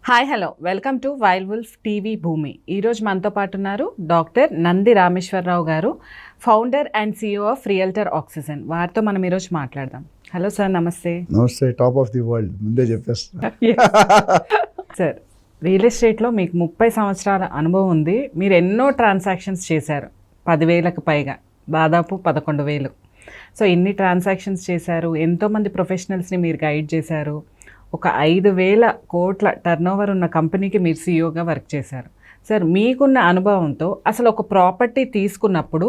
Hi hello welcome to wild wolf TV భూమి. ఈరోజు మనతో పాటు ఉన్నారు డాక్టర్ నంది రామేశ్వరరావు గారు, founder and CEO of realtor oxygen. వారితో మనం ఈరోజు మాట్లాడదాం. హలో సార్, నమస్తే. నమస్తే. టాప్ ఆఫ్ ది వరల్డ్ ముందే చెప్పేస్తా. సార్, రియల్ ఎస్టేట్లో మీకు 30 సంవత్సరాల అనుభవం ఉంది. మీరు ఎన్నో ట్రాన్సాక్షన్స్ చేశారు, 10,000కు పైగా, దాదాపు 11,000. సో ఇన్ని ట్రాన్సాక్షన్స్ చేశారు, ఎంతోమంది ప్రొఫెషనల్స్ని మీరు గైడ్ చేశారు. ఒక 5,000 కోట్ల టర్నోవర్ ఉన్న కంపెనీకి మీరు సిఇఓగా వర్క్ చేశారు. సార్, మీకున్న అనుభవంతో అసలు ఒక ప్రాపర్టీ తీసుకున్నప్పుడు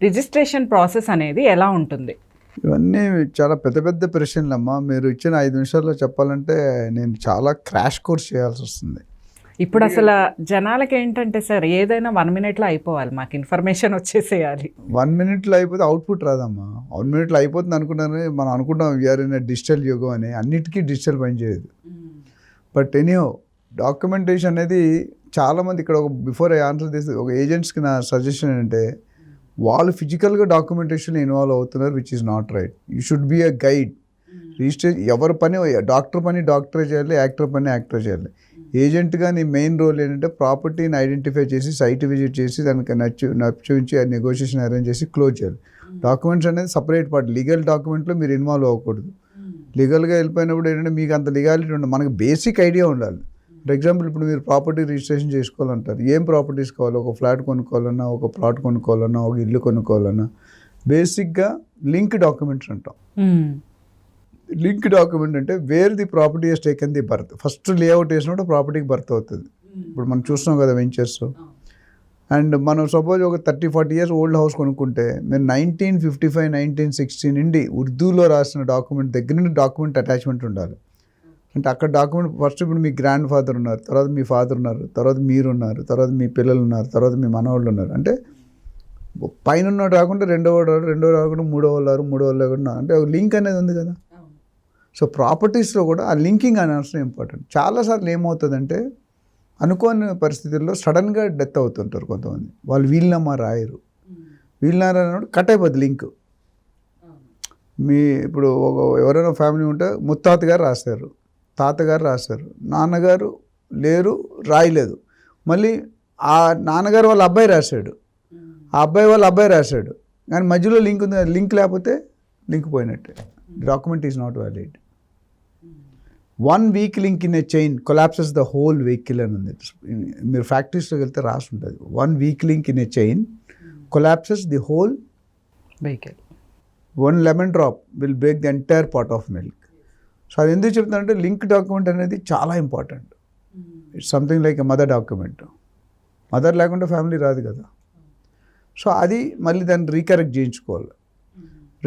రిజిస్ట్రేషన్ ప్రాసెస్ అనేది ఎలా ఉంటుంది? ఇవన్నీ చాలా పెద్ద పెద్ద ప్రశ్నలు అమ్మా. మీరు ఇచ్చిన 5 నిమిషాల్లో చెప్పాలంటే నేను చాలా క్రాష్ కోర్స్ చేయాల్సి వస్తుంది. ఇప్పుడు అసలు జనాలకి ఏంటంటే సార్, ఏదైనా 1 మినిట్లో అయిపోవాలి, మాకు ఇన్ఫర్మేషన్ వచ్చేసేయాలి. 1 మినిట్లో అయిపోతే అవుట్పుట్ రాదమ్మా. 1 మినిట్లో అయిపోతుంది అనుకున్నాను. మనం అనుకుంటాం వీఆర్ ఇన్ డిజిటల్ యుగం అని. అన్నిటికీ డిజిటల్ పనిచేయదు. బట్ ఎనీహో డాక్యుమెంటేషన్ అనేది చాలామంది ఇక్కడ ఒక బిఫోర్ ఆన్సర్ చేసి ఒక ఏజెంట్స్కి నా సజెషన్ ఏంటంటే, వాళ్ళు ఫిజికల్గా డాక్యుమెంటేషన్లో ఇన్వాల్వ్ అవుతున్నారు, which is not right. You should be a guide. Registration ఎవరి పని డాక్టర్ పని డాక్టరే చేయాలి, యాక్టర్ పని యాక్టర్ చేయాలి. ఏజెంట్గా నీ మెయిన్ రోల్ ఏంటంటే ప్రాపర్టీని ఐడెంటిఫై చేసి, సైట్ విజిట్ చేసి, దానికి నచ్చించి ఆ నెగోషియేషన్ అరేంజ్ చేసి క్లోజ్ చేయాలి. డాక్యుమెంట్స్ అనేది సపరేట్ పార్ట్. లీగల్ డాక్యుమెంట్లో మీరు ఇన్వాల్వ్ అవ్వకూడదు. లీగల్గా వెళ్ళిపోయినప్పుడు ఏంటంటే మీకు అంత లీగాలిటీ ఉండదు. మనకు బేసిక్ ఐడియా ఉండాలి. ఫర్ ఎగ్జాంపుల్, ఇప్పుడు మీరు ప్రాపర్టీ రిజిస్ట్రేషన్ చేసుకోవాలంటారు. ఏం ప్రాపర్టీస్ కావాలి? ఒక ఫ్లాట్ కొనుక్కోవాలన్నా, ఒక ప్లాట్ కొనుక్కోవాలన్నా, ఒక ఇల్లు కొనుక్కోవాలన్నా బేసిక్గా లింక్ డాక్యుమెంట్స్ అంటాం. లింక్ డాక్యుమెంట్ అంటే where the property has taken the birth. First layout వేసినప్పుడు ప్రాపర్టీకి బర్త్ అవుతుంది. ఇప్పుడు మనం చూస్తున్నాం కదా వెంచర్స్. అండ్ మనం సపోజ్ ఒక 30-40 ఇయర్స్ ఓల్డ్ హౌస్ కొనుక్కుంటే, మీరు 1955, 1960 నుండి ఉర్దూలో రాసిన డాక్యుమెంట్ దగ్గర నుండి డాక్యుమెంట్ అటాచ్మెంట్ ఉండాలి. అంటే అక్కడ డాక్యుమెంట్ ఫస్ట్ ఇప్పుడు మీ గ్రాండ్ ఫాదర్ ఉన్నారు, తర్వాత మీ ఫాదర్ ఉన్నారు, తర్వాత మీరు ఉన్నారు, తర్వాత మీ పిల్లలు ఉన్నారు, తర్వాత మీ మనవాళ్ళు ఉన్నారు. అంటే పైన ఉన్నవాడు రాకుండా రెండో రాకుండా మూడో వాళ్ళు రాకుండా, అంటే ఒక లింక్ అనేది ఉంది కదా. సో ప్రాపర్టీస్లో కూడా ఆ లింకింగ్ అనే అవసరం ఇంపార్టెంట్. చాలాసార్లు ఏమవుతుందంటే, అనుకోని పరిస్థితుల్లో సడన్గా డెత్ అవుతుంటారు కొంతమంది. వాళ్ళు వీలునామా రాయరు. వీలునామా రానప్పుడు కట్ అయిపోద్ది లింక్. మీ ఇప్పుడు ఎవరైనా ఫ్యామిలీ ఉంటే ముత్తాత గారు రాశారు, తాతగారు రాశారు, నాన్నగారు లేరు, రాయలేదు. మళ్ళీ ఆ నాన్నగారు వాళ్ళ అబ్బాయి రాశాడు, ఆ అబ్బాయి వాళ్ళ అబ్బాయి రాశాడు, కానీ మధ్యలో లింక్ ఉంది. లింక్ లేకపోతే లింక్ పోయినట్టే. Document is not valid. 1 weak link in a chain collapses the whole vehicle అని ఉంది. మీరు ఫ్యాక్టరీస్లోకి వెళ్తే రాసి ఉంటుంది, 1 weak link in a chain collapses the whole vehicle. 1 lemon drop will break the entire pot of milk. So అది ఎందుకు చెప్తానంటే, లింక్ డాక్యుమెంట్ అనేది చాలా important. It's something like a mother document. Mother లేకుండా ఫ్యామిలీ రాదు కదా. సో అది మళ్ళీ దాన్ని రీకరెక్ట్ చేయించుకోవాలి.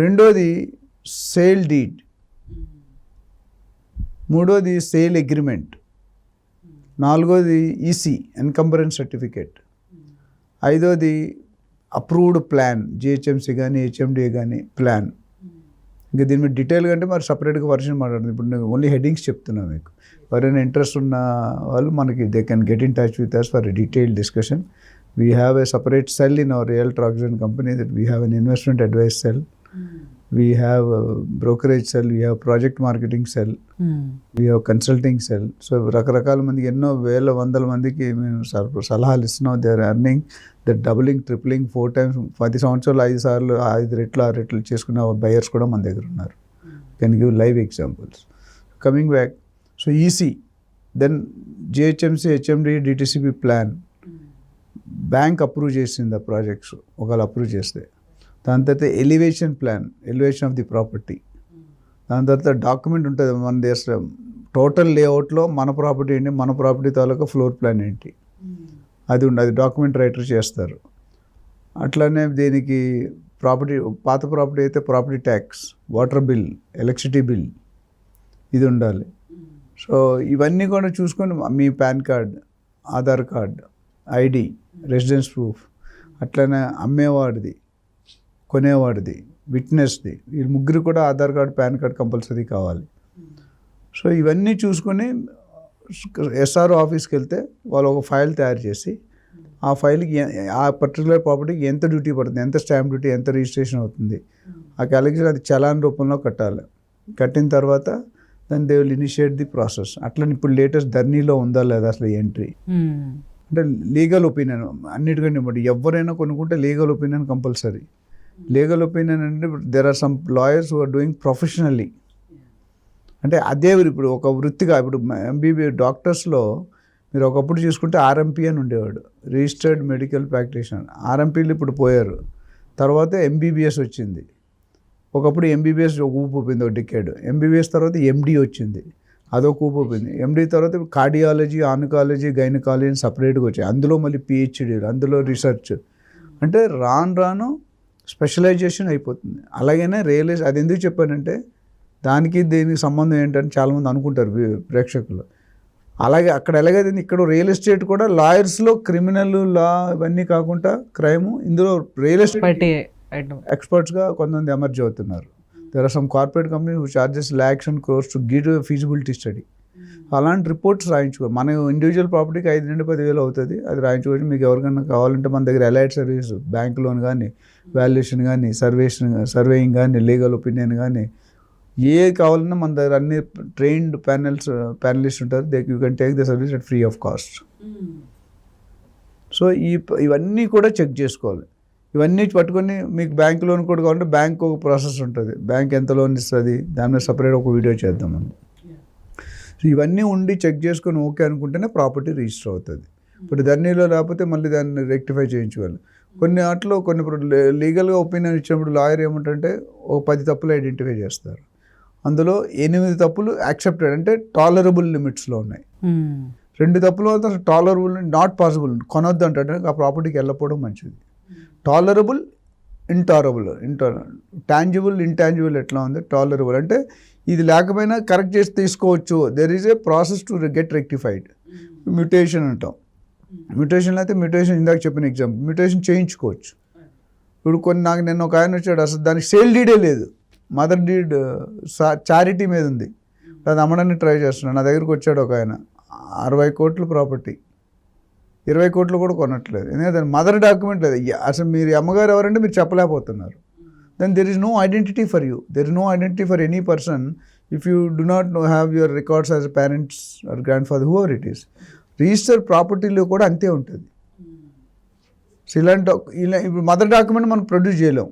రెండోది సేల్ డీడ్, మూడోది సేల్ అగ్రిమెంట్, నాలుగోది ఈసీ ఎన్కంబరెన్స్ సర్టిఫికేట్, ఐదోది అప్రూవ్డ్ ప్లాన్, జిహెచ్ఎంసీ కానీ హెచ్ఎండిఏ కానీ ప్లాన్. ఇంకా దీని మీద డీటెయిల్గా అంటే మరి సపరేట్గా వర్షన్ మాట్లాడుతుంది. ఇప్పుడు నేను ఓన్లీ హెడ్డింగ్స్ చెప్తున్నా మీకు. ఎవరైనా ఇంట్రెస్ట్ ఉన్న వాళ్ళు మనకి they can get in touch with us for a detailed discussion. We have a separate cell in our realtor oxygen company that we have an investment advice cell. We have a brokerage cell, we have project marketing cell, we have consulting cell. So రకరకాల మందికి ఎన్నో వందల మందికి మేము సలహాలు ఇస్తున్నాం. They are earning the doubling, tripling 4 times. 10 సంవత్సరాలు 5 సార్లు 5 రెట్లు 6 రెట్లు చేసుకున్న బయర్స్ కూడా మన దగ్గర ఉన్నారు. Can give live examples. Coming back, so EC, then GHMC, HMD, DTCP plan. Bank approve చేసింది ఆ ప్రాజెక్ట్స్, ఒకవేళ అప్రూవ్ చేస్తే. దాని తర్వాత elevation plan, elevation of the property. దాని తర్వాత డాక్యుమెంట్ ఉంటుంది మన దేశం టోటల్ లేఅవుట్లో మన ప్రాపర్టీ ఏంటి, మన ప్రాపర్టీ తాలూకా ఫ్లోర్ ప్లాన్ ఏంటి, అది అది డాక్యుమెంట్ రైటర్ చేస్తారు. అట్లానే దీనికి ప్రాపర్టీ, పాత ప్రాపర్టీ అయితే property tax, water bill, electricity bill, ఇది ఉండాలి. సో ఇవన్నీ కూడా చూసుకొని మీ PAN card, Aadhaar card, ID, residence proof, అట్లనే అమ్మేవాడిది, కొనేవాడిది, విట్నెస్ది, ఈ ముగ్గురు కూడా Aadhaar card, PAN card compulsory కావాలి. సో ఇవన్నీ చూసుకొని ఎస్ఆర్ఓ ఆఫీస్కి వెళ్తే వాళ్ళు ఒక ఫైల్ తయారు చేసి, ఆ ఫైల్కి ఆ పర్టికులర్ ప్రాపర్టీకి ఎంత డ్యూటీ పడుతుంది, ఎంత స్టాంప్ డ్యూటీ, ఎంత రిజిస్ట్రేషన్ అవుతుంది, ఆ క్యాలిక్యులేషన్ అది చలాన్ రూపంలో కట్టాలి. కట్టిన తర్వాత then they will initiate the process. అట్లని ఇప్పుడు లేటెస్ట్ ధర్నీలో ఉందా లేదా అసలు ఎంట్రీ అంటే లీగల్ ఒపీనియన్ అన్నిటికంటే బట్టి ఎవరైనా కొనుక్కుంటే legal opinion compulsory. Legal opinion అంటే there are some lawyers who are doing professionally, అంటే అదే ఇప్పుడు ఒక వృత్తిగా. ఇప్పుడు డాక్టర్స్లో మీరు ఒకప్పుడు చూసుకుంటే ఆర్ఎంపీ అని ఉండేవాడు, రిజిస్టర్డ్ మెడికల్ ప్రాక్టీషనర్. ఆర్ఎంపీలు ఇప్పుడు పోయారు, తర్వాత ఎంబీబీఎస్ వచ్చింది. ఒకప్పుడు ఎంబీబీఎస్ ఒక ఊపు పోయింది, ఒక డికేడ్. ఎంబీబీఎస్ తర్వాత ఎండి వచ్చింది, అదొక ఊపు పోయింది. ఎండి తర్వాత కార్డియాలజీ, ఆన్కాలజీ, గైనకాలజీ అని సపరేట్గా వచ్చాయి. అందులో మళ్ళీ పిహెచ్డీలు, అందులో రీసెర్చ్. అంటే రాను రాను స్పెషలైజేషన్ అయిపోతుంది. అలాగనే అది ఎందుకు చెప్పానంటే దానికి దీనికి సంబంధం ఏంటని చాలామంది అనుకుంటారు ప్రేక్షకులు. అలాగే అక్కడ ఎలాగైతే ఇక్కడ రియల్ ఎస్టేట్ కూడా లాయర్స్లో క్రిమినల్ లా ఇవన్నీ కాకుండా క్రైమ్, ఇందులో రియల్ ఎస్టేట్ ఎక్స్పర్ట్స్గా కొంతమంది ఎమర్జ్ అవుతున్నారు. There are some corporate company who charges lakhs and crores to give feasibility study. అలాంటి రిపోర్ట్స్ రాయించుకోవాలి. మన ఇండివిజువల్ ప్రాపర్టీకి 5 నుండి 10,000 అవుతుంది, అది రాయించుకోవచ్చు. మీకు ఎవరికైనా కావాలంటే మన దగ్గర అలైడ్ సర్వీస్, బ్యాంక్ లోన్ కానీ, వాల్యుయేషన్ కానీ, సర్వేయింగ్ కానీ, లీగల్ ఒపీనియన్ కానీ, ఏది కావాలన్నా మన దగ్గర అన్ని ట్రైన్డ్ ప్యానలిస్ట్ ఉంటారు. You can take the service at free of cost. So ఇవన్నీ కూడా చెక్ చేసుకోవాలి. ఇవన్నీ పట్టుకొని మీకు బ్యాంక్ లోన్ కూడా కావాలంటే బ్యాంక్ ఒక ప్రాసెస్ ఉంటుంది, బ్యాంక్ ఎంత లోన్ ఇస్తుంది, దాని మీద సపరేట్ ఒక వీడియో చేద్దాం మనం. సో ఇవన్నీ ఉండి చెక్ చేసుకొని ఓకే అనుకుంటేనే ప్రాపర్టీ రిజిస్టర్ అవుతుంది. ఇప్పుడు ధర్నీలో లేకపోతే మళ్ళీ దాన్ని రెక్టిఫై చేయించుకోవాలి. కొన్ని వాటిలో కొన్ని లీగల్గా ఒపీనియన్ ఇచ్చినప్పుడు లాయర్ ఏమంటే ఒక 10 తప్పులు ఐడెంటిఫై చేస్తారు. అందులో 8 తప్పులు యాక్సెప్టెడ్, అంటే టాలరబుల్ లిమిట్స్లో ఉన్నాయి. 2 తప్పులు అసలు టాలరబుల్ నాట్ పాసిబుల్, కొనొద్దు అంటే ఆ ప్రాపర్టీకి వెళ్ళకపోవడం మంచిది. టాలరబుల్, టాంజిబుల్, ఇంటాంజిబుల్ ఎట్లా ఉంది, టాలరబుల్ అంటే ఇది లేకపోయినా కరెక్ట్ చేసి తీసుకోవచ్చు. There is a process to get rectified. Mutation అంటాం. మ్యూటేషన్ అయితే మ్యూటేషన్ ఇందాక చెప్పిన ఎగ్జాంపుల్, మ్యూటేషన్ చేయించుకోవచ్చు. ఇప్పుడు నాకు నిన్న ఒక ఆయన వచ్చాడు, అసలు దానికి సేల్ డీడే లేదు, మదర్ డీడ్ చారిటీ మీద ఉంది, అది అమ్మడానికి ట్రై చేస్తున్నాడు. నా దగ్గరికి వచ్చాడు ఒక ఆయన, 60 కోట్ల ప్రాపర్టీ, 20 కోట్లు కూడా కొనట్లేదు. ఎందుకంటే దాని మదర్ డాక్యుమెంట్ లేదు. అసలు మీరు అమ్మగారు ఎవరంటే మీరు చెప్పలేకపోతున్నారు. Then there is no identity for you, there is no identity for any person if you do not have your records as parents or grand father, whoever it is. Register ప్రాపర్టీలో కూడా అంతే ఉంటుంది. సో ఇలా ఇప్పుడు mother document మనం produce చేయలేం.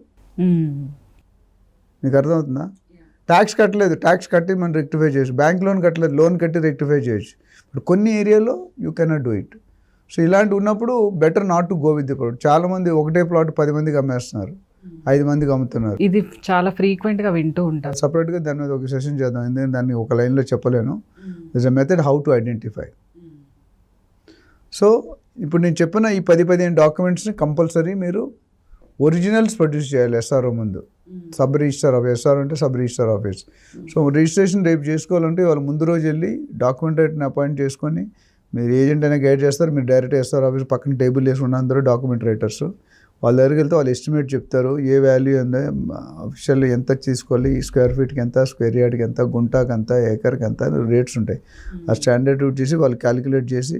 మీకు అర్థమవుతుందా? ట్యాక్స్ కట్టలేదు, ట్యాక్స్ కట్టి మనం రెక్టిఫై చేయొచ్చు. బ్యాంక్ లోన్ కట్టలేదు, లోన్ కట్టి రెక్టిఫై చేయొచ్చు. ఇప్పుడు కొన్ని ఏరియాలో you cannot do it. So ఇలాంటి ఉన్నప్పుడు better not to go with the plot. చాలామంది ఒకటే ప్లాట్ 10 మందికి అమ్మేస్తున్నారు, 5 మందికి అమ్ముతున్నారు. ఇది చాలా ఫ్రీక్వెంట్గా వింటూ ఉంటారు. సపరేట్గా దాని మీద ఒక సెషన్ చేద్దాం, ఎందుకంటే దాన్ని ఒక లైన్లో చెప్పలేను. This a method how to identify. So ఇప్పుడు నేను చెప్పిన ఈ 10-15 డాక్యుమెంట్స్ని కంపల్సరీ మీరు ఒరిజినల్స్ ప్రొడ్యూస్ చేయాలి ఎస్ఆర్ఓ ముందు. సబ్ రిజిస్టర్ ఆఫీస్, ఎస్ఆర్ఓ అంటే sub register office. So registration రేపు చేసుకోవాలంటే వాళ్ళు ముందు రోజు వెళ్ళి డాక్యుమెంట్ రైటర్ని అపాయింట్ చేసుకొని, మీరు ఏజెంట్ అయినా గైడ్ చేస్తారు, మీరు డైరెక్ట్ ఎస్ఆర్ ఆఫీస్ పక్కన టేబుల్ వేసుకున్న అందరూ డాక్యుమెంట్ రైటర్స్. వాళ్ళ దగ్గరికి వెళ్తే వాళ్ళు ఎస్టిమేట్ చెప్తారు, ఏ వాల్యూ ఎంత, అఫీషియల్ ఎంత తీసుకోవాలి, స్క్వేర్ ఫీట్కి ఎంత, స్క్వేర్ యార్డ్కి ఎంత, గుంటాకి ఎంత, ఏకర్కి ఎంత రేట్స్ ఉంటాయి. ఆ స్టాండర్డ్ రూట్ చేసి వాళ్ళు క్యాలిక్యులేట్ చేసి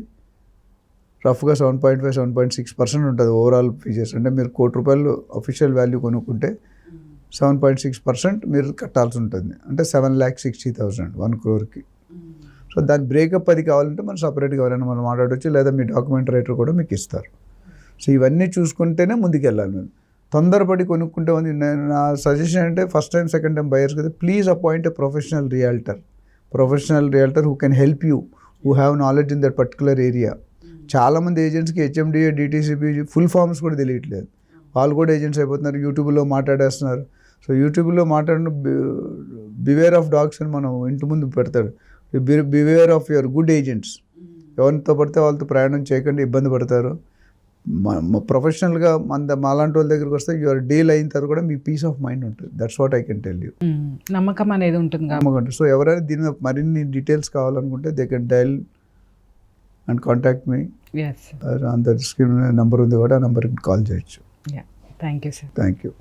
రఫ్గా 7.5, 7.6% ఉంటుంది ఓవరాల్ ఫీచర్స్. అంటే మీరు ₹1,00,00,000 అఫీషియల్ వాల్యూ కొనుక్కుంటే 7.6% మీరు కట్టాల్సి ఉంటుంది. అంటే 7,60,000 1 crore. సో దాని బ్రేకప్ అది కావాలంటే మనం సపరేట్గా ఎవరైనా మనం మాట్లాడవచ్చు, లేదా మీ డాక్యుమెంట్ రైటర్ కూడా మీకు ఇస్తారు. సో ఇవన్నీ చూసుకుంటేనే ముందుకు వెళ్ళాలి. మేము తొందరపడి కొనుక్కుంటే నా సజెషన్ అంటే first time second time buyers కదా, please appoint a professional realtor who can help you, who have knowledge in that particular area. చాలామంది ఏజెంట్స్కి హెచ్ఎండిఏ, డిటీసీపీ ఫుల్ ఫామ్స్ కూడా తెలియట్లేదు, వాళ్ళు కూడా ఏజెంట్స్ అయిపోతున్నారు, యూట్యూబ్లో మాట్లాడేస్తున్నారు. సో యూట్యూబ్లో మాట్లాడిన బివేర్ ఆఫ్ డాగ్స్ అని మనం ఇంటి ముందు పెడతాడు. Beware of your good agents. ఎవరితో పడితే వాళ్ళతో ప్రయాణం చేయకుండా ఇబ్బంది పడతారు. ప్రొఫెషనల్గా మాలాంటి వాళ్ళ దగ్గరికి వస్తే యువర్ డీల్ అయిన తర్వాత కూడా మీకు పీస్ ఆఫ్ మైండ్ ఉంటుంది. That's what I can tell you. నమ్మకం అనేది ఉంటుంది. నమ్మకం. సో ఎవరైనా దీని మీద మరిన్ని డీటెయిల్స్ కావాలనుకుంటే they can dial and contact me. On the screen number ఉంది కూడా, ఆ నెంబర్కి కాల్ చేయొచ్చు. Thank you sir. Thank you.